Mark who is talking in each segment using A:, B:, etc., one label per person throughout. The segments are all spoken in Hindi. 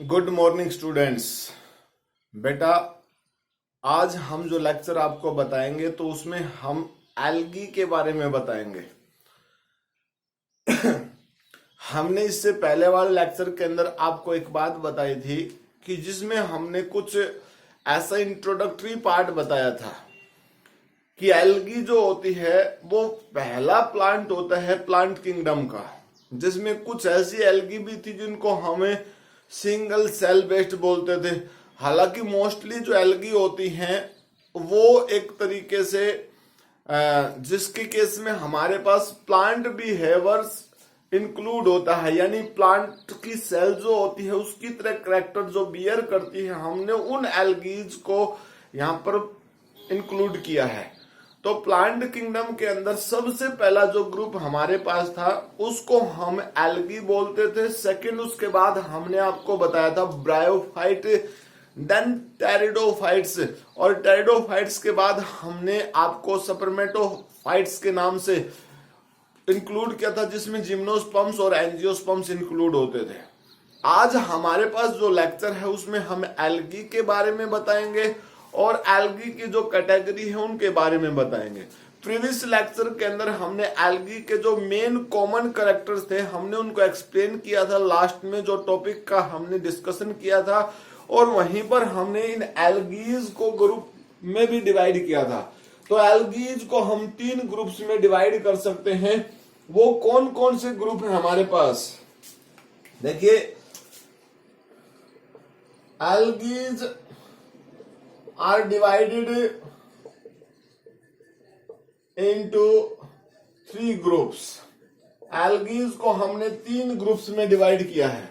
A: Good morning students. बेटा, आज हम जो लेक्चर आपको बताएंगे तो उसमें हम एल्गी के बारे में बताएंगे। हमने इससे पहले वाले लेक्चर के अंदर आपको एक बात बताई थी कि जिसमें हमने कुछ ऐसा इंट्रोडक्टरी पार्ट बताया था कि एल्गी जो होती है वो पहला प्लांट होता है प्लांट किंगडम का, जिसमें कुछ ऐसी एल्गी भी थी जिनको हमें सिंगल सेल बेस्ड बोलते थे। हालांकि मोस्टली जो एल्गी होती हैं वो एक तरीके से जिसके केस में हमारे पास प्लांट बिहेवियर्स इंक्लूड होता है, यानी प्लांट की सेल जो होती है उसकी तरह करेक्टर जो बियर करती है, हमने उन एल्गीज को यहाँ पर इंक्लूड किया है। तो प्लांट किंगडम के अंदर सबसे पहला जो ग्रुप हमारे पास था उसको हम एल्गी बोलते थे। सेकंड, उसके बाद हमने आपको बताया था ब्रायोफाइट, देन टेरिडोफाइट्स, और टेरिडोफाइट्स के बाद हमने आपको सपर्मेटोफाइट्स के नाम से इंक्लूड किया था, जिसमें जिम्नोस्पर्म्स और एंजियोस्पर्म्स इंक्लूड होते थे। आज हमारे पास जो लेक्चर है उसमें हम एल्गी के बारे में बताएंगे और एल्गी की जो कैटेगरी है उनके बारे में बताएंगे। प्रीवियस लेक्चर के अंदर हमने एल्गी के जो मेन कॉमन कैरेक्टर्स थे हमने उनको एक्सप्लेन किया था। लास्ट में जो टॉपिक का हमने डिस्कशन किया था और वहीं पर हमने इन एल्गीज को ग्रुप में भी डिवाइड किया था। तो एल्गीज को हम 3 ग्रुप्स में डिवाइड कर सकते हैं। वो कौन कौन से ग्रुप है हमारे पास? देखिए, algae are divided into 3 groups। Algae को हमने 3 ग्रुप्स में डिवाइड किया है।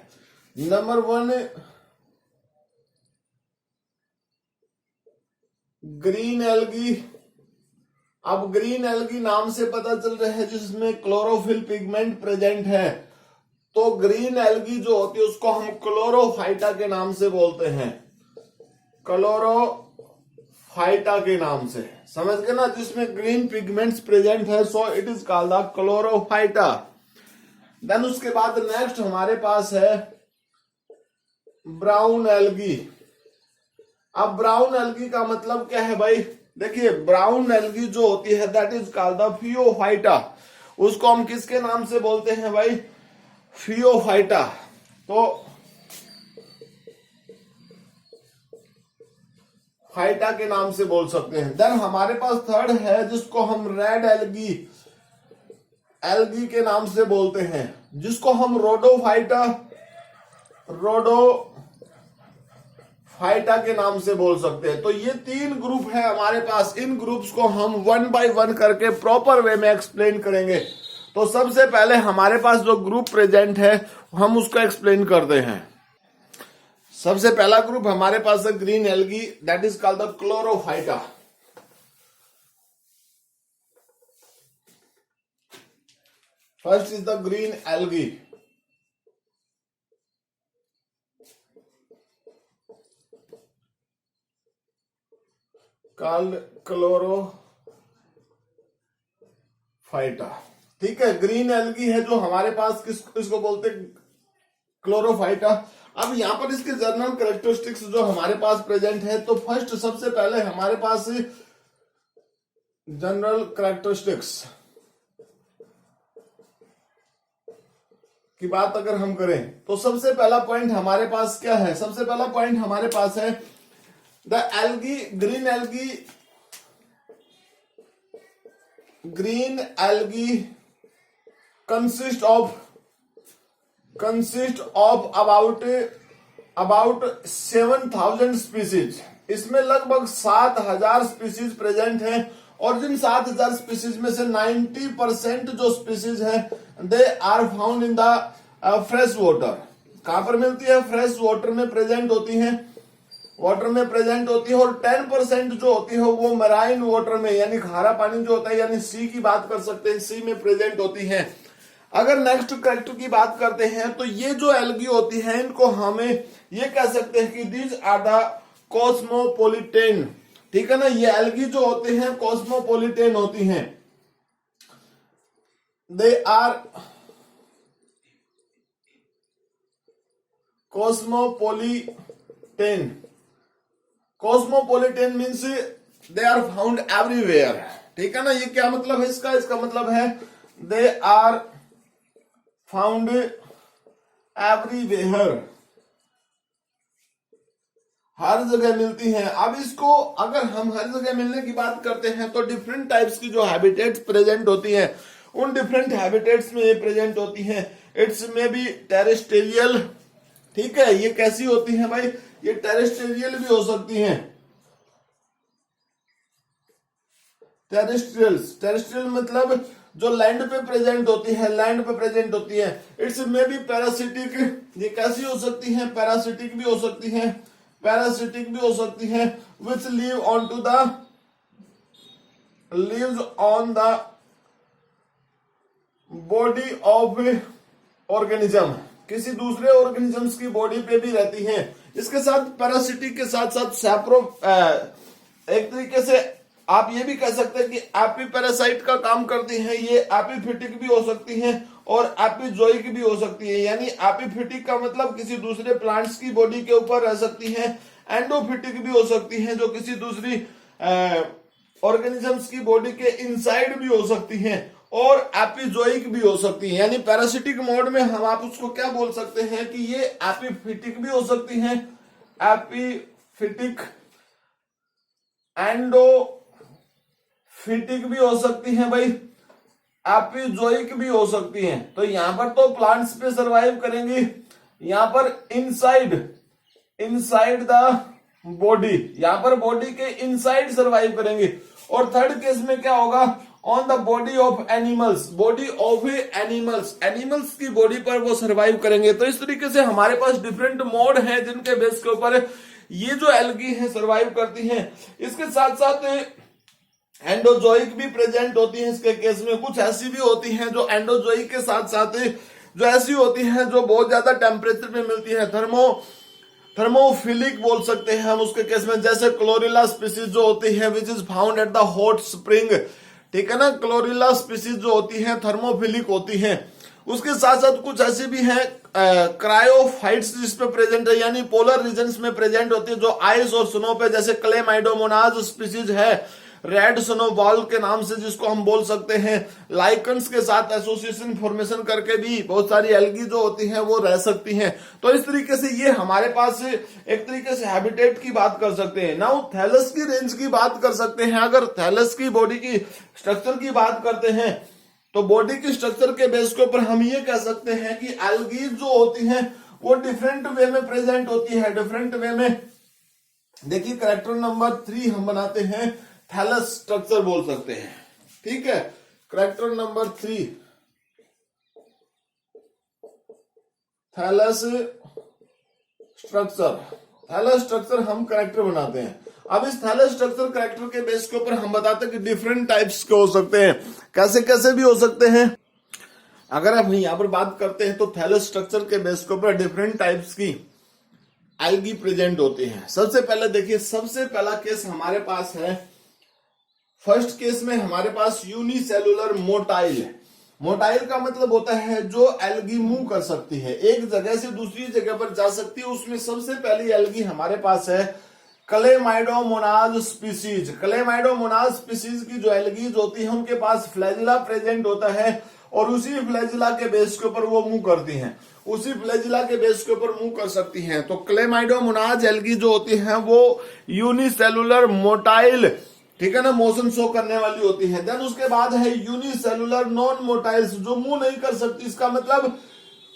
A: Number 1, green algae. अब ग्रीन एल्गी नाम से पता चल रहा है जिसमें क्लोरोफिल पिगमेंट प्रेजेंट है। तो ग्रीन एल्गी जो होती है उसको हम क्लोरोफाइटा के नाम से बोलते हैं, क्लोरोफाइटा के नाम से, समझ गए ना, जिसमें ग्रीन पिगमेंट्स प्रेजेंट है, so it is called the Chlorophyta. Then उसके बाद नेक्स्ट हमारे पास है ब्राउन एल्गी। अब ब्राउन एल्गी का मतलब क्या है भाई? देखिए, ब्राउन एल्गी जो होती है दैट इज कॉल्ड द फियोफाइटा। उसको हम किसके नाम से बोलते हैं भाई? फियोफाइटा। तो फाइटा के नाम से बोल सकते हैं। देन हमारे पास थर्ड है जिसको हम रेड एल्गी के नाम से बोलते हैं, जिसको हम रोडोफाइटा के नाम से बोल सकते हैं। तो ये 3 ग्रुप है हमारे पास। इन ग्रुप्स को हम 1 बाय 1 करके प्रॉपर वे में एक्सप्लेन करेंगे। तो सबसे पहले हमारे पास जो ग्रुप प्रेजेंट है हम उसको एक्सप्लेन करते हैं। सबसे पहला ग्रुप हमारे पास है green algae, that is called the Chlorophyta. First is the green algae. Called Chlorophyta. ठीक है, ग्रीन एल्गी है जो हमारे पास किसको बोलते हैं? क्लोरोफाइटा। अब यहां पर इसके जनरल कैरेक्टरिस्टिक्स जो हमारे पास प्रेजेंट है, तो फर्स्ट सबसे पहले हमारे पास जनरल कैरेक्टरिस्टिक्स की बात अगर हम करें तो सबसे पहला पॉइंट हमारे पास क्या है? सबसे पहला पॉइंट हमारे पास है the algae, green algae consist of about 7000 species. इसमें लगभग 7000 स्पीसीज प्रेजेंट हैं और जिन 7000 स्पीसीज में से 90% जो स्पीसीज हैं they are found in the fresh water. कहां पर मिलती है? फ्रेश वाटर में प्रेजेंट होती हैं, वाटर में प्रेजेंट होती है। और 10% जो होती है वो मराइन वाटर में, यानी खारा पानी जो होता है, यानी सी की बात कर सकते हैं, सी में प्रेजेंट होती है। अगर नेक्स्ट कैरेक्टर की बात करते हैं तो ये जो एल्गी होती है इनको हमें ये कह सकते हैं कि दीज आर द कॉस्मोपोलिटेन। ठीक है ना, ये एल्गी जो होते हैं कॉस्मोपोलिटेन होती हैं। They are cosmopolitan. Cosmopolitan means they are found everywhere, ठीक है ना। ये क्या मतलब है इसका? इसका मतलब है दे आर फाउंड एवरीवेयर, हर जगह मिलती हैं। अब इसको अगर हम हर जगह मिलने की बात करते हैं तो डिफरेंट टाइप्स की जो हैबिटेट्स प्रेजेंट होती हैं, उन डिफरेंट हैबिटेट्स में ये प्रेजेंट होती हैं। इट्स में बी टेरेस्ट्रियल, ठीक है। ये कैसी होती हैं भाई? ये टेरेस्ट्रियल भी हो सकती हैं। टेरेस्ट्रियल मतलब जो लैंड पे प्रेजेंट होती है, लैंड पे प्रेजेंट होती है। इट्स में बी पैरासिटिक, ये कैसी हो सकती है? पैरासिटिक भी हो सकती है, पैरासिटिक भी हो सकती है। Which live on to the leaves on the body of organism, किसी दूसरे ऑर्गेनिजम्स की बॉडी पे भी रहती हैं। इसके साथ पैरासिटिक के साथ साथ सैप्रो एक तरीके से आप ये भी कह सकते हैं कि एपीपैरासाइट का काम करती हैं। ये एपीफिटिक भी हो सकती हैं और एपिजोइक भी हो सकती है। यानी एपीफिटिक का मतलब किसी दूसरे प्लांट्स की बॉडी के ऊपर रह सकती हैं। एंडोफिटिक भी हो सकती हैं जो किसी दूसरी ऑर्गेनिजम्स की बॉडी के इनसाइड भी हो सकती हैं, और एपिजोइक भी हो सकती है। यानी पैरासिटिक मोड में हम आप उसको क्या बोल सकते हैं कि ये एपिफिटिक भी हो सकती हैं, एपिफिटिक, एंडोफिटिक भी हो सकती हैं भाई, एपिजोइक भी हो सकती हैं। तो यहां पर तो प्लांट्स पे सरवाइव करेंगी, यहां पर इनसाइड द बॉडी, यहां पर बॉडी के इनसाइड सरवाइव करेंगे। और थर्ड केस में क्या होगा? On the body of animals, body of animals, animals की बॉडी पर वो सरवाइव करेंगे। तो इस तरीके से हमारे पास डिफरेंट मोड हैं जिनके बेस के ऊपर ये जो एल्गी है सरवाइव करती हैं। इसके साथ साथ एंडोजोइक भी प्रेजेंट होती है इसके केस में। कुछ ऐसी भी होती हैं जो एंडोजोइक के साथ साथ जो ऐसी होती हैं जो बहुत ज्यादा टेम्परेचर पे मिलती है, थर्मोफिलिक बोल सकते हैं हम उसके केस में। जैसे क्लोरिला स्पीसीज जो होती है which is found at the hot spring, ठीक है ना। क्लोरिला स्पीसीज जो होती है थर्मोफिलिक होती हैं। उसके साथ साथ कुछ ऐसी भी हैं क्रायोफाइट्स जिसपे प्रेजेंट है, यानी पोलर रीजन्स में प्रेजेंट होती है जो आइस और स्नो पे, जैसे क्लेमाइडोमोनाज स्पीसीज है, रेड स्नोबॉल के नाम से जिसको हम बोल सकते हैं। लाइकन्स के साथ एसोसिएशन फॉर्मेशन करके भी बहुत सारी एल्गी जो होती हैं वो रह सकती हैं। तो इस तरीके से ये हमारे पास एक तरीके से हैबिटेट की बात कर सकते हैं। नाउ थैलस की रेंज की बात कर सकते हैं। अगर थैलस की बॉडी की स्ट्रक्चर की बात करते हैं तो बॉडी की स्ट्रक्चर के बेस के ऊपर हम ये कह सकते हैं कि एल्गी जो होती हैं वो डिफरेंट वे में प्रेजेंट होती है। डिफरेंट वे में देखिए कैरेक्टर नंबर 3 हम बनाते हैं, थैलस स्ट्रक्चर बोल सकते हैं, ठीक है। Character number 3 thallus structure, thallus structure हम कैरेक्टर बनाते हैं। अब इस थैलस स्ट्रक्चर कैरेक्टर के बेस के ऊपर हम बताते हैं कि डिफरेंट टाइप्स के हो सकते हैं, कैसे कैसे भी हो सकते हैं। अगर हम यहां पर बात करते हैं तो थैलस स्ट्रक्चर के बेस के ऊपर डिफरेंट टाइप्स की एल्गी प्रेजेंट होती हैं। सबसे पहले देखिए, सबसे पहला केस हमारे पास है, फर्स्ट केस में हमारे पास यूनिसेलुलर मोटाइल है। मोटाइल का मतलब होता है जो एल्गी मूव कर सकती है, एक जगह से दूसरी जगह पर जा सकती है। उसमें सबसे पहली एल्गी हमारे पास है क्लेमाइडोमोनाज स्पीसीज। क्लेमाइडोमोनाज स्पीसीज की जो एल्गीज होती है उनके पास फ्लैजिला प्रेजेंट होता है और उसी फ्लैजिला के बेस के ऊपर वो मूव करती हैं, उसी फ्लैजिला के बेस के ऊपर मूव कर सकती हैं। तो क्लेमाइडोमोनाज एल्गी जो होती है वो यूनिसेलुलर मोटाइल, ठीक है ना, मोशन शो करने वाली होती है। देन उसके बाद है यूनिसेलुलर नॉन मोटाइल्स जो मूव नहीं कर सकती। इसका मतलब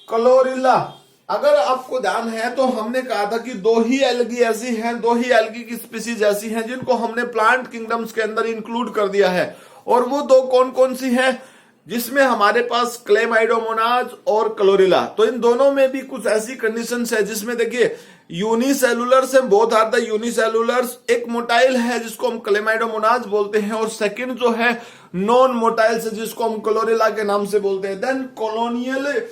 A: क्लोरिला। अगर आपको ध्यान है तो हमने कहा था कि दो ही एल्गी ऐसी हैं, दो ही एल्गी की स्पीसीज ऐसी हैं जिनको हमने प्लांट किंगडम्स के अंदर इंक्लूड कर दिया है। और वो दो कौन कौन सी हैं? जिसमें हमारे पास क्लेमाइडोमोनाज और क्लोरिला। तो इन दोनों में भी कुछ ऐसी कंडीशंस है जिसमें देखिए यूनिसेलुलर्स हैं, बोथ आर द यूनिसेलुलर्स। एक मोटाइल है जिसको हम क्लेमाइडोमोनाज बोलते हैं और सेकंड जो है नॉन मोटाइल्स है जिसको हम क्लोरिला के नाम से बोलते हैं। देन कॉलोनियल,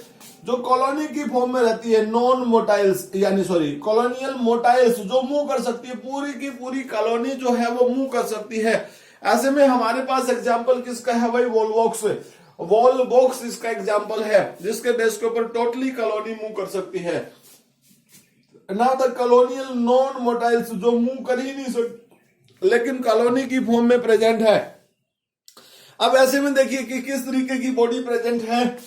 A: जो कॉलोनी की फॉर्म में रहती है, नॉन मोटाइल्स यानी कॉलोनियल मोटाइल्स जो मूव कर सकती है, पूरी की पूरी कॉलोनी जो है वो मूव कर सकती है। ऐसे में हमारे पास एग्जाम्पल किसका है भाई? वॉलवॉक्स। वॉलवॉक्स इसका एग्जाम्पल है जिसके बेस के ऊपर टोटली कॉलोनी मूव कर सकती है। नाउ द कॉलोनियल नॉन मोटाइल्स, जो मूव कर ही नहीं सकते लेकिन कॉलोनी की फॉर्म में प्रेजेंट है। अब ऐसे में देखिए कि किस तरीके की बॉडी प्रेजेंट है।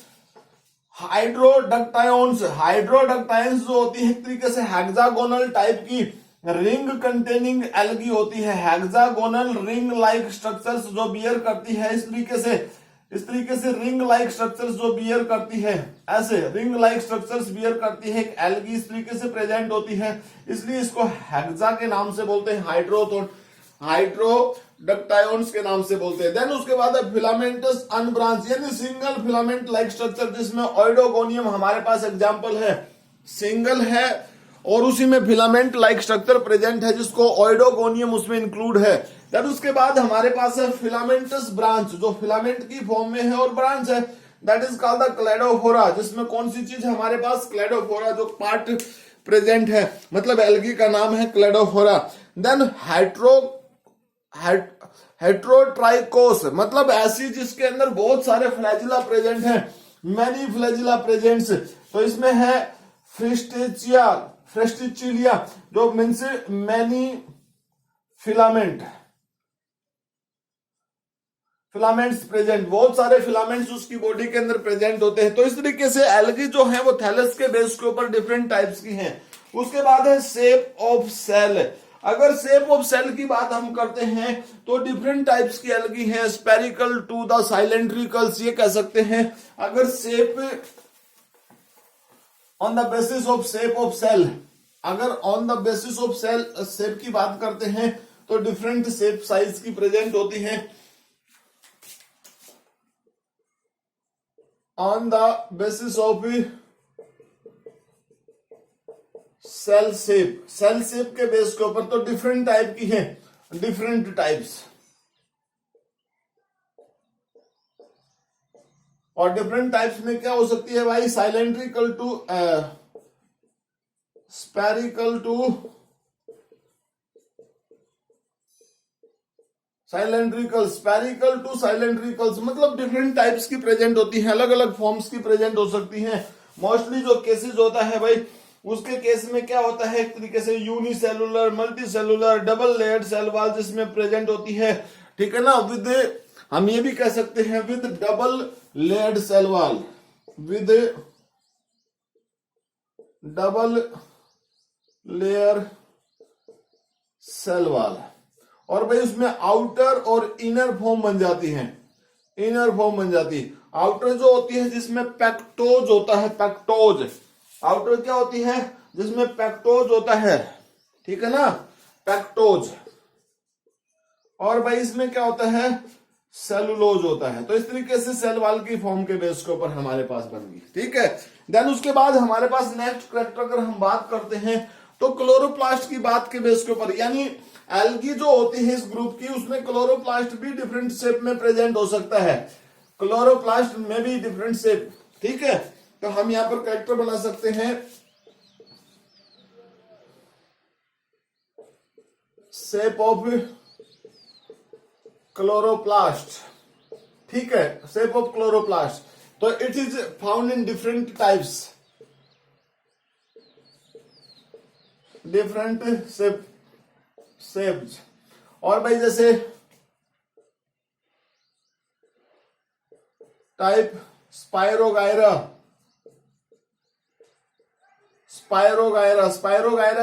A: हाइड्रोडक्टायंस, हाइड्रोडक्टायंस जो होती है एक तरीके से हेक्सागोनल टाइप की रिंग कंटेनिंग एल्गी होती है, हेक्सागोनल रिंग लाइक स्ट्रक्चर्स जो बियर करती है, इस तरीके से रिंग लाइक स्ट्रक्चर्स जो बियर करती है, ऐसे रिंग लाइक स्ट्रक्चर्स बियर करती है एक एल्गी, इस तरीके से प्रेजेंट होती है, इसलिए इसको हेक्सा के नाम से बोलते हैं, हाइड्रोडक्टायंस के नाम से बोलते हैं। देन उसके बाद है फिलामेंटस अनब्रांच, यानी सिंगल फिलामेंट लाइक स्ट्रक्चर, जिसमें ओइडोगोनियम हमारे पास एग्जांपल है, सिंगल है और उसी में फिलामेंट लाइक स्ट्रक्चर प्रेजेंट है जिसको ओइडोगोनियम उसमें इंक्लूड है। देन उसके बाद हमारे पास है फिलामेंटस ब्रांच, जो फिलामेंट की फॉर्म में है और ब्रांच है, that is called the Cladophora, जिसमें कौन सी चीज हमारे पास, क्लेडोफोरा जो पार्ट प्रेजेंट है, मतलब एल्गी का नाम है क्लेडोफोरा। देन हेट्रोट्राइकोस, मतलब ऐसी जिसके अंदर बहुत सारे फ्लैजिला प्रेजेंट हैं, मैनी फ्लैजिला प्रेजेंट्स, तो इसमें है फ्रेस्टिचिलिया जो मीन्स मैनी फिलामेंट्स प्रेजेंट, बहुत सारे फिलामेंट्स उसकी बॉडी के अंदर प्रेजेंट होते हैं। तो इस तरीके से एल्गी जो है वो थैलस के बेस के ऊपर डिफरेंट टाइप्स की हैं। उसके बाद है शेप ऑफ सेल। अगर शेप ऑफ सेल की बात हम करते हैं तो डिफरेंट टाइप्स की एल्गी हैं, स्पेरिकल टू द साइलेंड्रिकल्स, ये कह सकते हैं। अगर shape on the basis of shape of cell, अगर on the basis of cell shape की बात करते हैं तो डिफरेंट शेप साइज की प्रेजेंट होती है। On the basis of cell shape के बेस के ऊपर तो डिफरेंट टाइप की है, डिफरेंट टाइप्स, और डिफरेंट टाइप्स में क्या हो सकती है भाई, साइलेंड्रिकल टू स्पेरिकल टू साइलेंड्रिकल्स, मतलब डिफरेंट टाइप्स की प्रेजेंट होती है, अलग अलग फॉर्म्स की प्रेजेंट हो सकती हैं। मोस्टली जो केसेस होता है भाई, उसके केस में क्या होता है, एक तरीके से unicellular, multicellular, double layered cell wall जिसमें प्रेजेंट होती है, ठीक है ना, विद, हम ये भी कह सकते हैं with double layered cell wall, with double layer cell wall, और भाई उसमें आउटर और इनर फॉर्म बन जाती है, आउटर जो होती है जिसमें पेक्टोज होता है, आउटर क्या होती है, जिसमें पेक्टोज होता है, ठीक है ना, पेक्टोज, और भाई इसमें क्या होता है, सेलुलोज होता है। तो इस तरीके से सेल वॉल की फॉर्म के बेस के ऊपर हमारे पास बन गई, ठीक है। देन उसके बाद हमारे पास नेक्स्ट कैरेक्टर अगर हम बात करते हैं तो क्लोरोप्लास्ट की बात के बेस के ऊपर, यानी एल्गी जो होती है इस ग्रुप की, उसमें क्लोरोप्लास्ट भी डिफरेंट शेप में प्रेजेंट हो सकता है, क्लोरोप्लास्ट में भी डिफरेंट शेप, ठीक है। तो हम यहां पर कैरेक्टर बना सकते हैं, शेप ऑफ क्लोरोप्लास्ट, ठीक है, शेप ऑफ क्लोरोप्लास्ट। तो it is found in different types, different shapes, और भाई जैसे टाइप स्पायरोगायरा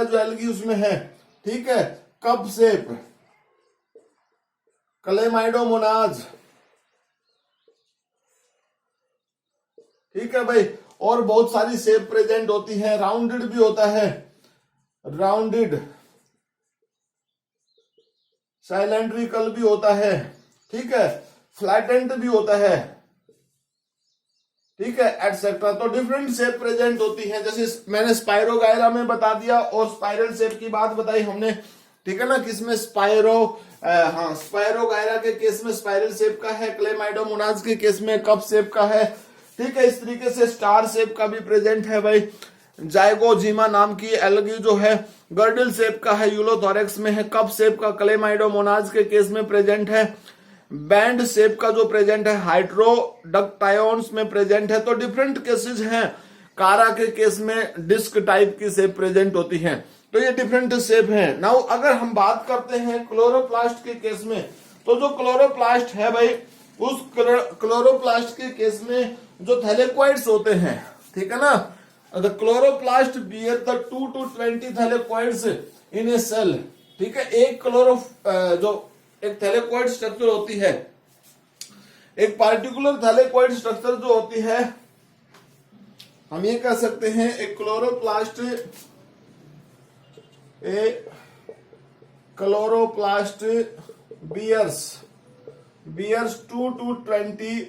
A: जो एल्गी उसमें है, ठीक है, कप शेप, क्लेमाइडोमोनाज, ठीक है भाई, और बहुत सारी शेप प्रेजेंट होती है, राउंडेड भी होता है, राउंडेड, साइलेंड्रिकल भी होता है, ठीक है, फ्लैटेंड भी होता है, ठीक है, एटसेट्रा। तो डिफरेंट शेप प्रेजेंट होती है, जैसे मैंने स्पायरोगायरा में बता दिया और स्पाइरल शेप की बात बताई हमने, ठीक है ना, किसमें स्पायरोगायरा के केस में स्पाइरल शेप का है, क्लेमाइडोमोनाज के केस में कप शेप का है, ठीक है। इस तरीके से स्टार शेप का भी प्रेजेंट है भाई, जाइगोजीमा नाम की एल्गी जो है गर्डल शेप का है, यूलोथोरेक्स में है, कप शेप का क्लेमाइडोमोनाज के केस में प्रेजेंट है, बैंड शेप का जो प्रेजेंट है हाइड्रोडक्टायंस में प्रेजेंट है। तो डिफरेंट केसेस हैं कारा के केस में डिस्क टाइप की शेप प्रेजेंट होती है। तो ये डिफरेंट शेप है। नाउ अगर हम बात करते हैं क्लोरोप्लास्ट के केस में, तो जो क्लोरोप्लास्ट है भाई, उस क्लोरोप्लास्ट के केस में जो थैलेकोइड्स होते हैं, ठीक है ना, the chloroplast bear the 2 to 20 thylakoids in a cell, ठीक है। एक जो एक थैलेकोइड स्ट्रक्चर होती है, एक पार्टिकुलर थैलेकोइड स्ट्रक्चर जो होती है, हम ये कह सकते हैं एक क्लोरोप्लास्ट बियर्स 2 to 20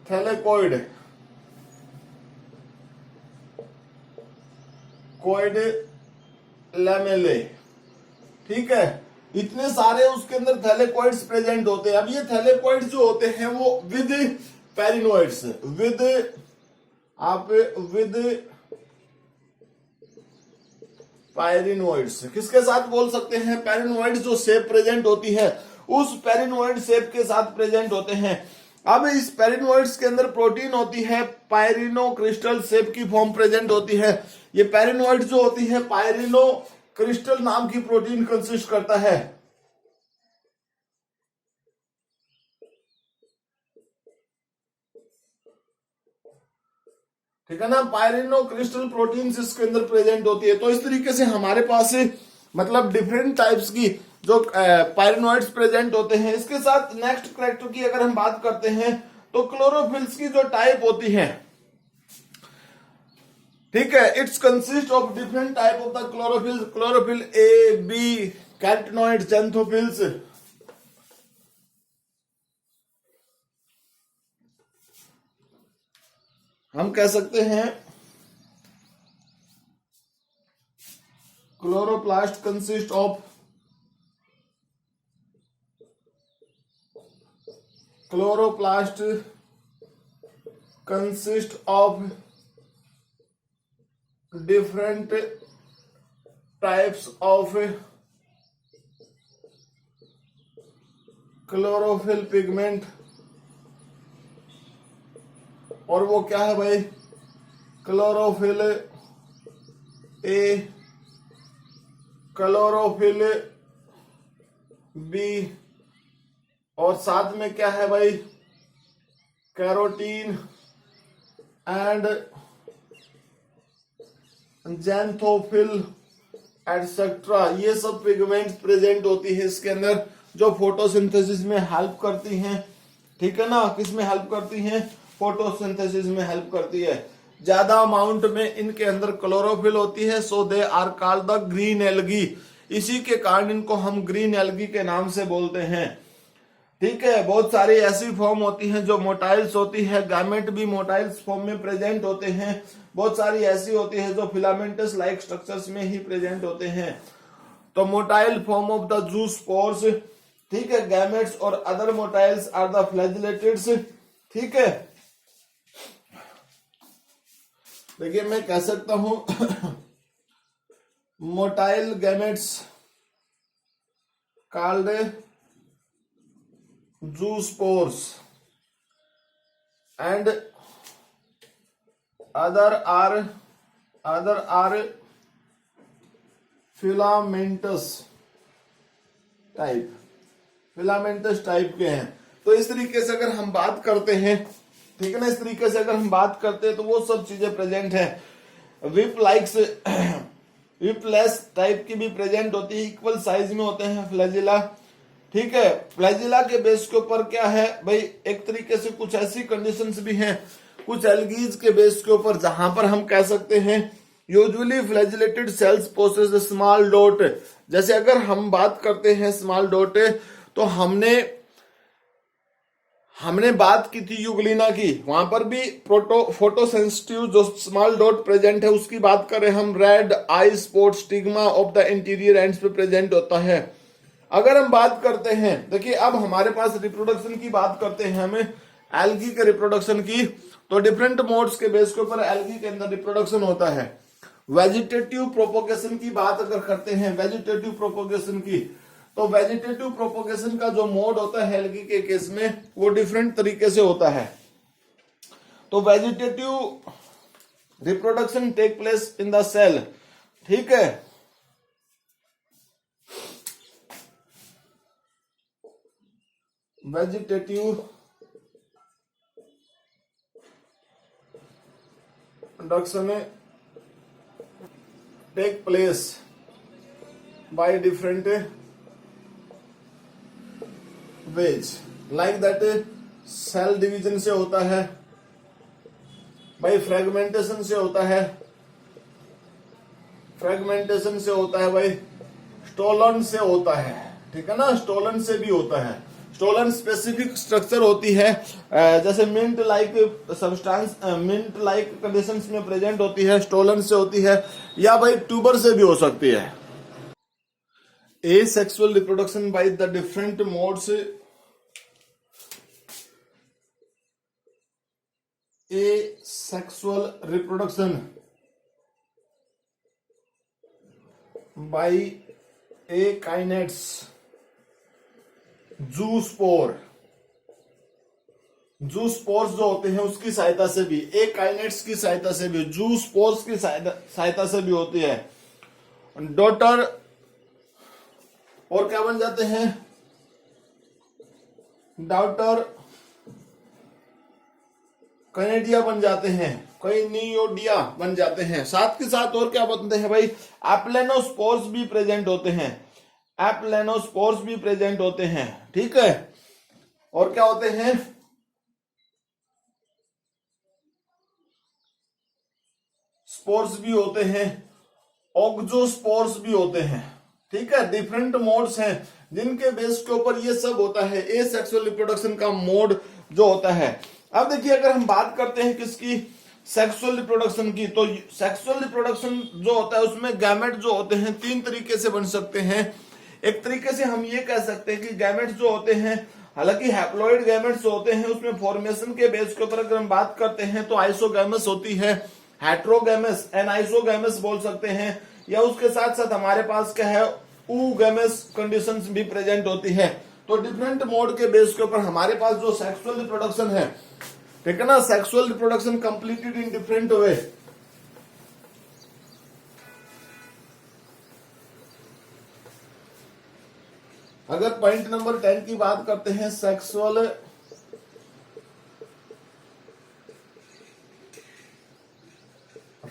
A: थैलेकोइड लैमेले, ठीक है। इतने सारे उसके अंदर थैलेकोइड्स प्रेजेंट होते हैं। अब ये थैलेकोइड्स जो होते हैं वो विद पेरिनोइड्स, विद पायरिनोइड्स, किसके साथ बोल सकते हैं, पेरिनोइड्स जो शेप प्रेजेंट होती है उस पेरिनोइड शेप के साथ प्रेजेंट होते हैं। अब इस पेरिनोइड्स के अंदर प्रोटीन होती है, पायरिनो क्रिस्टल शेप की फॉर्म प्रेजेंट होती है। ये पेरिनोइड जो होती है पायरिनो क्रिस्टल नाम की प्रोटीन कंसिस्ट करता है। ठीक है ना, पायरिनो क्रिस्टल प्रोटीन इसके अंदर प्रेजेंट होती है। तो इस तरीके से हमारे पास मतलब डिफरेंट टाइप्स की जो पायरिनोइड्स प्रेजेंट होते हैं। इसके साथ नेक्स्ट कैरेक्टर की अगर हम बात करते हैं तो क्लोरोफिल्स की जो टाइप होती है, ठीक है, it's consist of different type of the chlorophyll a b carotenoid xanthophylls. हम कह सकते हैं chloroplast consist of different types of chlorophyll pigment। और वो क्या है भाई, क्लोरोफिल ए, क्लोरोफिल बी, और साथ में क्या है भाई, कैरोटीन एंड ज़ैंथोफिल एटसेट्रा। ये सब पिगमेंट प्रेजेंट होती है इसके अंदर जो फोटोसिंथेसिस में हेल्प करती हैं। ठीक है ना, किस में हेल्प करती हैं, फोटोसिंथेसिस में हेल्प करती है। ज्यादा अमाउंट में इनके अंदर क्लोरोफिल होती है, so they are called the green algae. इसी के कारण इनको हम ग्रीन एल्गी के नाम से बोलते हैं। ठीक है, बहुत सारी ऐसी फॉर्म होती हैं जो मोटाइल्स होती है, गैमेट भी मोटाइल्स फॉर्म में प्रेजेंट होते हैं। बहुत सारी ऐसी होती है जो फिलामेंटस लाइक स्ट्रक्चर्स में ही प्रेजेंट होते हैं। तो motile form of the zoospores, ठीक है, गैमेट्स और other motiles are the flagellateds. ठीक है, देखिए मैं कह सकता हूं motile gametes called zoospores and other are filamentous type के हैं। तो इस तरीके से अगर हम बात करते हैं, ठीक है ना, इस तरीके से अगर हम बात करते हैं तो वो सब चीजें प्रेजेंट है। विपलेस टाइप की भी प्रेजेंट होती है, इक्वल साइज में होते हैं फ्लैजिला। ठीक है, फ्लैजिला के बेस के ऊपर क्या है भाई, एक तरीके से कुछ ऐसी कंडीशंस भी हैं कुछ एल्गीज के बेस के ऊपर जहां पर हम कह सकते हैं usually flagellated cells possess small dot. जैसे अगर हम बात करते हैं स्मॉल डॉट, तो हमने बात की थी यूग्लिना की, वहां पर भी फोटोसेंसिटिव जो स्मॉल डॉट प्रेजेंट है उसकी बात करें हम, red I spot stigma of the interior ends पे प्रेजेंट होता है। अगर हम बात करते हैं, देखिए अब हमारे पास रिप्रोडक्शन की बात करते हैं हमें एल्गी के रिप्रोडक्शन की, तो डिफरेंट मोड्स के बेस के ऊपर एल्गी के अंदर रिप्रोडक्शन होता है। वेजिटेटिव प्रोपोगेशन की बात अगर करते हैं, वेजिटेटिव प्रोपोगेशन की, तो वेजिटेटिव प्रोपोगेशन का जो मोड होता है एल्गी के केस में वो डिफरेंट तरीके से होता है। तो vegetative reproduction take place in the cell, ठीक है। Vegetative production take place by different ways, like that cell division से होता है, भाई फ्रेगमेंटेशन से होता है, फ्रेगमेंटेशन से होता है, भाई स्टोलन से होता है, ठीक है ना, स्टोलन से भी होता है। स्टोलन स्पेसिफिक स्ट्रक्चर होती है, जैसे mint like substance, mint like conditions में प्रेजेंट होती है, स्टोलन से होती है, या भाई ट्यूबर से भी हो सकती है। Asexual reproduction by the different modes, asexual reproduction by akinets, zoospore, zoospores जो होते हैं उसकी सहायता से भी, एकाइनेट्स की सहायता से भी, जूस्पोर्स की सहायता से भी होती है। डॉटर और क्या बन जाते हैं, डॉटर कनेडिया बन जाते हैं, कनेडिया बन जाते हैं। साथ के साथ और क्या बनते हैं भाई, एप्लेनोस्पोर्स भी प्रेजेंट होते हैं, एप्लेनोस्पोर्स भी प्रेजेंट होते हैं, ठीक है। और क्या होते हैं, स्पोर्स भी होते हैं, ऑक्जोस्पोर्स भी होते हैं, ठीक है। डिफरेंट मोड्स हैं जिनके बेस के ऊपर ये सब होता है, एसेक्सुअल रिप्रोडक्शन का मोड जो होता है। अब देखिए अगर हम बात करते हैं किसकी, सेक्सुअल रिप्रोडक्शन की, तो सेक्सुअल रिप्रोडक्शन जो होता है उसमें गैमेट जो होते हैं तीन तरीके से बन सकते हैं। एक तरीके से हम ये कह सकते हैं कि गैमेट्स जो होते हैं, हालांकि हैप्लॉइड गैमेट्स होते हैं उसमें फॉर्मेशन के बेस के ऊपर अगर हम बात करते हैं तो आइसोगैमस होती है, हेट्रोगैमस, एनाइसोगैमस बोल सकते हैं, या उसके साथ साथ हमारे पास क्या है, ऊगैमस कंडीशंस भी प्रेजेंट होती है। तो डिफरेंट मोड के बेस के ऊपर हमारे पास जो सेक्सुअल रिप्रोडक्शन है, ठीक है ना, sexual reproduction completed in different way. अगर पॉइंट नंबर 10 की बात करते हैं, सेक्सुअल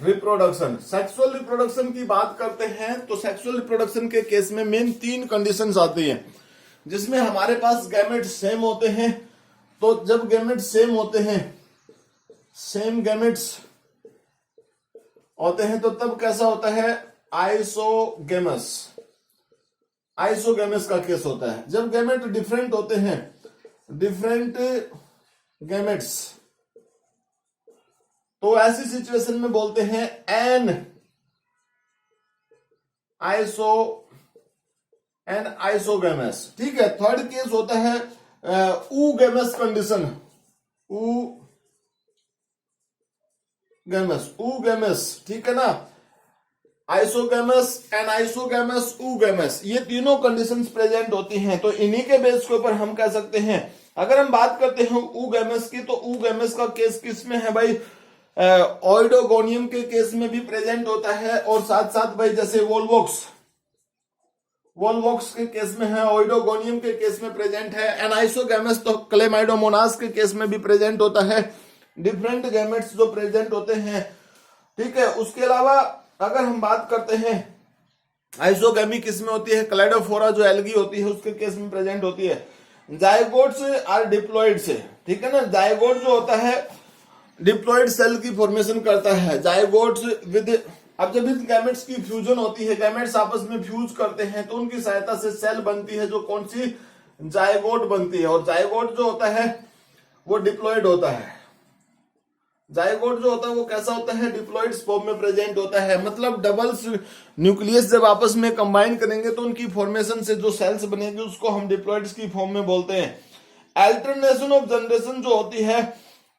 A: रिप्रोडक्शन, सेक्सुअल रिप्रोडक्शन की बात करते हैं तो सेक्सुअल रिप्रोडक्शन के केस में मेन तीन कंडीशंस आती हैं, जिसमें हमारे पास गैमेट सेम होते हैं। तो जब गैमेट सेम होते हैं, सेम गैमेट्स होते हैं तो तब कैसा होता है, आइसोगैमस, आइसोगैमस का केस होता है। जब गैमेट डिफरेंट होते हैं, डिफरेंट गैमेट्स, तो ऐसी सिचुएशन में बोलते हैं एन आइसोगैमस, ठीक है। थर्ड केस होता है ऊगैमस कंडीशन, ऊगैमस, ठीक है ना, आइसोगैमस, एनाइसोगैमस, ऊगैमस, ये तीनों कंडीशंस प्रेजेंट होती हैं। तो इन्हीं के बेस के ऊपर हम कह सकते हैं, अगर हम बात करते हैं ऊगैमस की, तो ऊगैमस का केस किसमें है भाई, ऑइडोगोनियम के केस में भी प्रेजेंट होता है, और साथ साथ भाई जैसे वोल्वॉक्स के केस में है, ऑइडोगोनियम के केस में प्रेजेंट है। एनाइसोगैमस तो क्लेमाइडोमोनास के केस में भी प्रेजेंट होता है। डिफरेंट गैमेट्स जो प्रेजेंट होते हैं, ठीक है। उसके अलावा अगर हम बात करते हैं आइसोगैमी किसमें होती है, क्लाइडोफोरा जो एल्गी होती है उसके केस में प्रेजेंट होती है। जायगोट्स आर डिप्लॉइड्स, ठीक है ना, जायगोट जो होता है डिप्लॉइड सेल की फॉर्मेशन करता है, जायगोट्स विद, अब जब इन गैमेट्स की फ्यूजन होती है, गैमेट्स आपस में फ्यूज करते हैं तो उनकी सहायता से सेल बनती है जो कौन सी, जायगोट बनती है। और जायगोट जो होता है वो डिप्लॉइड होता है, जायगोट जो होता है वो कैसा होता है, डिप्लॉइड फॉर्म में प्रेजेंट होता है। मतलब डबल्स न्यूक्लियस जब आपस में कंबाइन करेंगे तो उनकी फॉर्मेशन से जो सेल्स बनेगी उसको हम डिप्लॉइड्स की फॉर्म में बोलते हैं। अल्टरनेशन ऑफ जनरेशन जो होती है,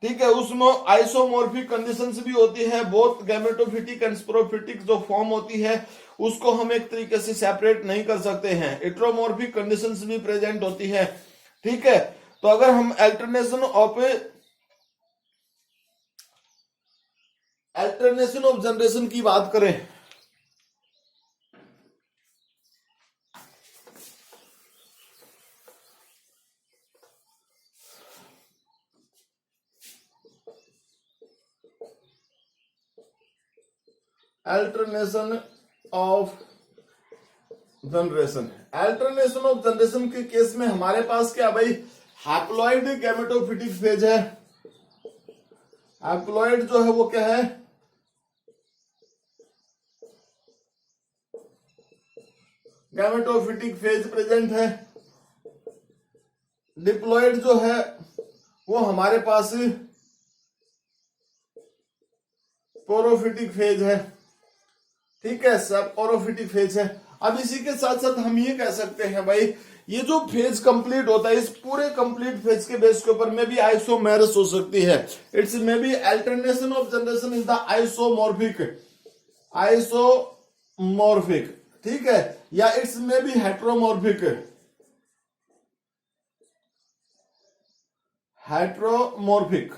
A: ठीक है, उसमें आइसोमॉर्फिक कंडीशंस भी होती है। बोथ गैमेटोफिटिक एंड स्पोरोफिटिक जो फॉर्म होती है उसको हम एक तरीके से सेपरेट नहीं कर सकते हैं। हेटेरोमॉर्फिक कंडीशंस भी प्रेजेंट होती है, ठीक है। तो अगर हम alternation of alternation of generation की बात करें, alternation of generation, alternation of generation के केस में हमारे पास क्या भाई, हैप्लॉइड गैमेटोफिटिक फेज है। हैप्लॉइड जो है वो क्या है, गैमेटोफिटिक फेज प्रेजेंट है। डिप्लॉइड जो है वो हमारे पास पोरोफिटिक फेज है, ठीक है, सब पोरोफिटिक फेज है। अब इसी के साथ साथ हम ये कह सकते हैं भाई, ये जो फेज कंप्लीट होता है, इस पूरे कंप्लीट फेज के बेस के ऊपर में भी आइसोमेरस हो सकती है। It's may be alternation of generation is the isomorphic, isomorphic, ठीक है, या it's may be heteromorphic, heteromorphic.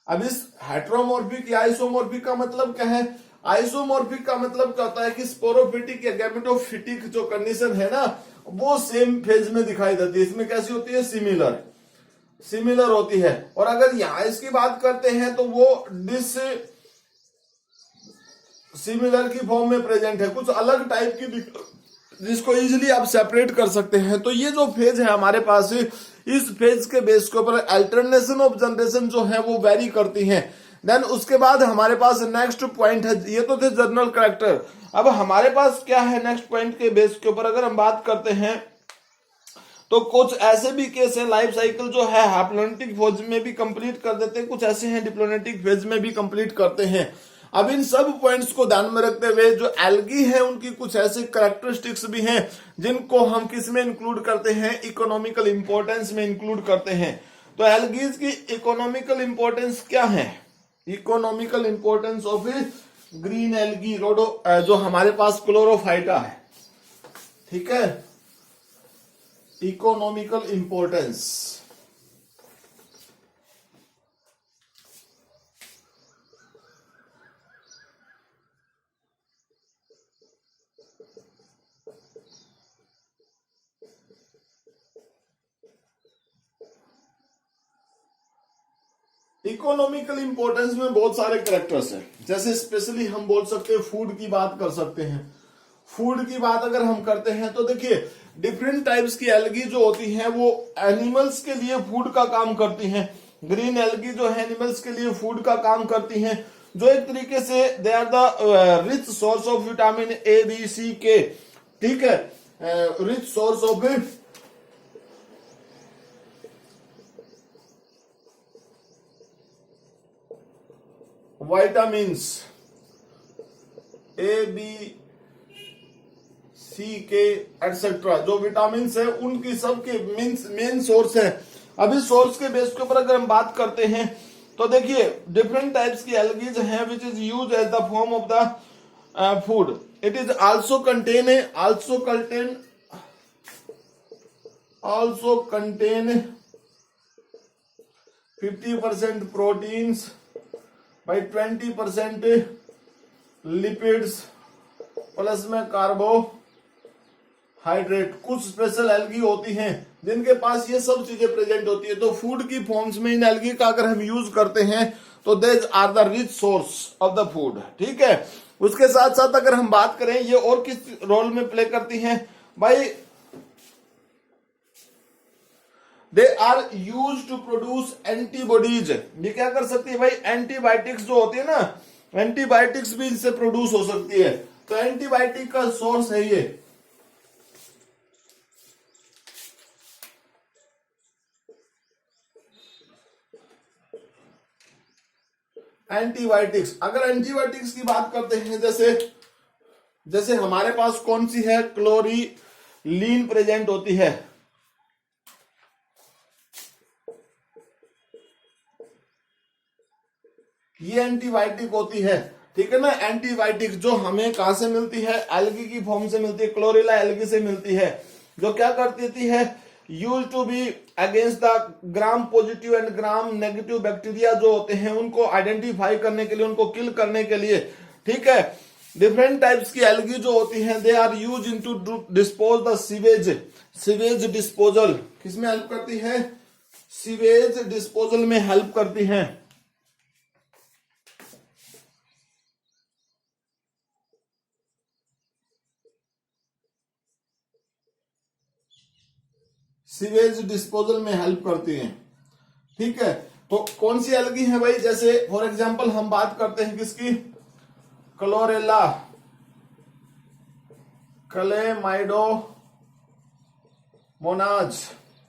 A: अब इस हेट्रोमॉर्फिक या आइसोमॉर्फिक का मतलब क्या है, आइसोमॉर्फिक का मतलब क्या होता है कि स्पोरोफिटिक या गैमेटोफिटिक जो कंडीशन है ना, वो सेम फेज में दिखाई देती है। इसमें कैसी होती है, सिमिलर, सिमिलर होती है। और अगर यहां इसकी बात करते हैं तो वो डिस सिमिलर की फॉर्म में प्रेजेंट है, कुछ अलग टाइप की, जिसको इजीली आप सेपरेट कर सकते हैं। तो ये जो फेज है हमारे पास, इस फेज के बेस के ऊपर अल्टरनेशन ऑफ जनरेशन जो है वो वेरी करती हैं। देन उसके बाद हमारे पास नेक्स्ट पॉइंट है, ये तो थे जनरल कैरेक्टर। अब हमारे पास क्या है नेक्स्ट पॉइंट के बेस के ऊपर अगर हम बात करते हैं, तो कुछ ऐसे भी केस है, लाइफ साइकिल जो है हैप्लोनेटिक फेज में भी कंप्लीट कर देते हैं, कुछ ऐसे हैं डिप्लोनेटिक फेज में भी कंप्लीट करते हैं। अब इन सब पॉइंट्स को ध्यान में रखते हुए जो एल्गी है उनकी कुछ ऐसे कैरेक्टरिस्टिक्स भी हैं जिनको हम किस में इंक्लूड करते हैं, इकोनॉमिकल इंपॉर्टेंस में इंक्लूड करते हैं। तो एल्गीज की इकोनॉमिकल इंपॉर्टेंस क्या है, economical importance of green algae, रोडो जो हमारे पास क्लोरोफाइटा है, ठीक है, इकोनॉमिकल इंपॉर्टेंस। इकोनॉमिकल इंपॉर्टेंस में बहुत सारे कैरेक्टर्स हैं, जैसे स्पेशली हम बोल सकते हैं फूड की बात कर सकते हैं। फूड की बात अगर हम करते हैं तो देखिए डिफरेंट टाइप्स की एल्गी जो होती हैं वो एनिमल्स के लिए फूड का काम करती हैं। ग्रीन एल्गी जो है एनिमल्स के लिए फूड का काम करती हैं, जो एक तरीके से they are the rich source of vitamin A B C K, ठीक है, rich source of vitamins A B C K etcetera, जो विटामिन है उनकी सबके मेन सोर्स है। अभी सोर्स के बेस के ऊपर अगर हम बात करते हैं तो देखिए डिफरेंट टाइप्स की एल्गीज हैं which is use as the form of the food. It is also contain 50% proteins by 20% lipids plus में कार्बोहाइड्रेट। कुछ स्पेशल एल्गी होती हैं जिनके पास ये सब चीजें प्रेजेंट होती है। तो फूड की फॉर्म्स में इन एल्गी का अगर हम यूज करते हैं तो these are the rich source of the food, ठीक है। उसके साथ साथ अगर हम बात करें ये और किस रोल में प्ले करती हैं भाई, they are use to produce antibodies. ये क्या कर सकती है भाई, एंटीबायोटिक्स जो होती है ना, एंटीबायोटिक्स भी इनसे प्रोड्यूस हो सकती है। तो एंटीबायोटिक का सोर्स है ये। एंटीबायोटिक्स, अगर एंटीबायोटिक्स की बात करते हैं, जैसे हमारे पास कौन सी है, क्लोरीलीन प्रेजेंट होती है। ये एंटीबायोटिक होती है, ठीक है ना। एंटीबायोटिक जो हमें कहां से मिलती है, एल्गी की फॉर्म से मिलती है, क्लोरेला एल्गी से मिलती है, जो क्या कर देती है, use to be against the gram positive and gram negative bacteria जो होते हैं उनको आइडेंटिफाई करने के लिए, उनको किल करने के लिए, ठीक है। डिफरेंट टाइप्स की एल्गी जो होती हैं they are use in to dispose the sewage, sewage disposal किसमें हेल्प करती है, सीवेज डिस्पोजल में हेल्प करती हैं। सीवेज डिस्पोजल में हेल्प करती हैं, ठीक है। तो कौन सी एल्गी है भाई, जैसे फॉर एग्जांपल हम बात करते हैं किसकी, क्लोरेला, क्लेमाइडोमोनाज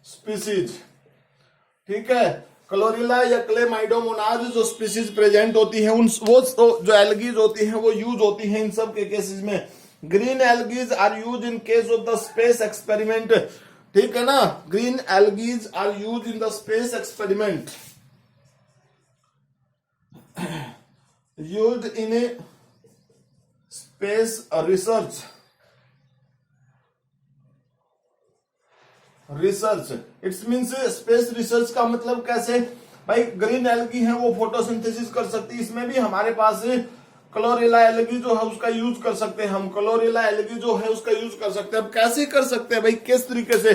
A: स्पीसीज, ठीक है। क्लोरेला या क्लेमाइडोमोनाज जो स्पीसीज प्रेजेंट होती है उन वो जो एल्गीज होती हैं वो यूज होती हैं इन सब के केसेस में। Green algaes are use in case of the space experiment, ठीक है ना। Green algaes are use in the space experiment, used in a space research, research it's means space research का मतलब कैसे भाई, ग्रीन एल्गी है वो फोटोसिंथेसिस कर सकती है, इसमें भी हमारे पास क्लोरेला एल्गी जो है उसका यूज कर सकते हैं हम, क्लोरेला एल्गी जो है उसका यूज कर सकते हैं। अब कैसे कर सकते हैं भाई, किस तरीके से,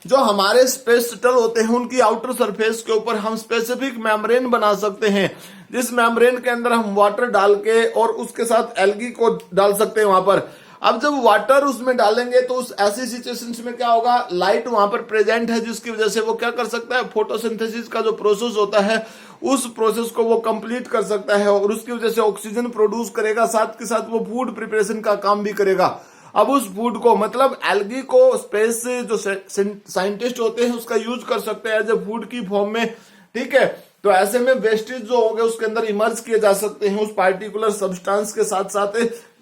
A: जो हमारे स्पेस शटल होते हैं उनकी आउटर सरफेस के ऊपर हम स्पेसिफिक मेम्ब्रेन बना सकते हैं, जिस मेम्ब्रेन के अंदर हम वाटर डाल के और उसके साथ एल्गी को डाल सकते हैं वहां पर। अब जब वाटर उसमें डालेंगे तो उस ऐसी सिचुएशंस में क्या होगा, लाइट वहां पर प्रेजेंट है जिसकी वजह से वो क्या कर सकता है, फोटोसिंथेसिस का जो प्रोसेस होता है उस प्रोसेस को वो कंप्लीट कर सकता है और उसकी वजह से ऑक्सीजन प्रोड्यूस करेगा, साथ के साथ वो फूड प्रिपरेशन का काम भी करेगा। अब उस फूड को मतलब एल्गी को स्पेस से जो साइंटिस्ट होते हैं उसका यूज कर सकते हैं एज ए फूड की फॉर्म में, ठीक है। तो ऐसे में वेस्टेज जो होंगे उसके अंदर इमर्ज किए जा सकते हैं उस पार्टिकुलर सब्सटेंस के साथ साथ,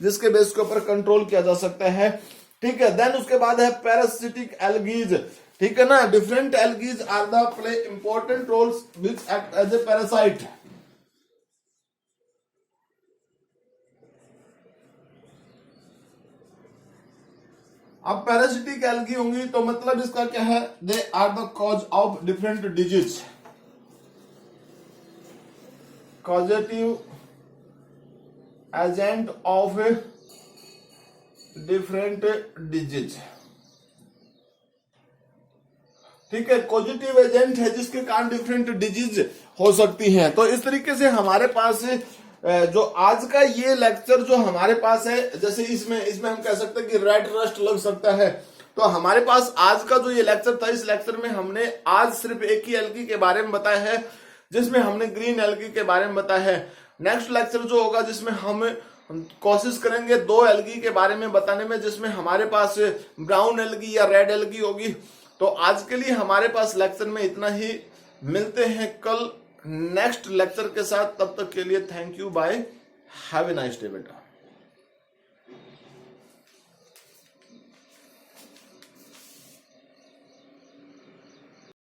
A: जिसके बेस के ऊपर कंट्रोल किया जा सकता है, ठीक है। देन उसके बाद है पैरासिटिक एल्गीज, ठीक है ना। Different algaes are the play important roles which act as a parasite. अब पैरासिटिक एल्गी होंगी तो मतलब इसका क्या है, they are the cause of different disease, causative agent of different disease, ठीक है। कॉजेटिव एजेंट है जिसके कारण डिफरेंट डिजीज हो सकती हैं। तो इस तरीके से हमारे पास जो आज का ये लेक्चर जो हमारे पास है, जैसे इसमें हम कह सकते हैं कि रेड रस्ट लग सकता है, तो हमारे पास आज का जो ये लेक्चर था, इस लेक्चर में हमने आज सिर्फ एक ही एल्गी के बारे में बताया है जिसमें हमने ग्रीन एल्गी के बारे में बताया है। नेक्स्ट लेक्चर जो होगा जिसमें हम कोशिश करेंगे दो एल्गी के बारे में बताने में, जिसमें हमारे पास ब्राउन एल्गी या रेड एल्गी होगी। तो आज के लिए हमारे पास लेक्चर में इतना ही, मिलते हैं कल नेक्स्ट लेक्चर के साथ, तब तक के लिए thank you, bye, have a nice day बेटा।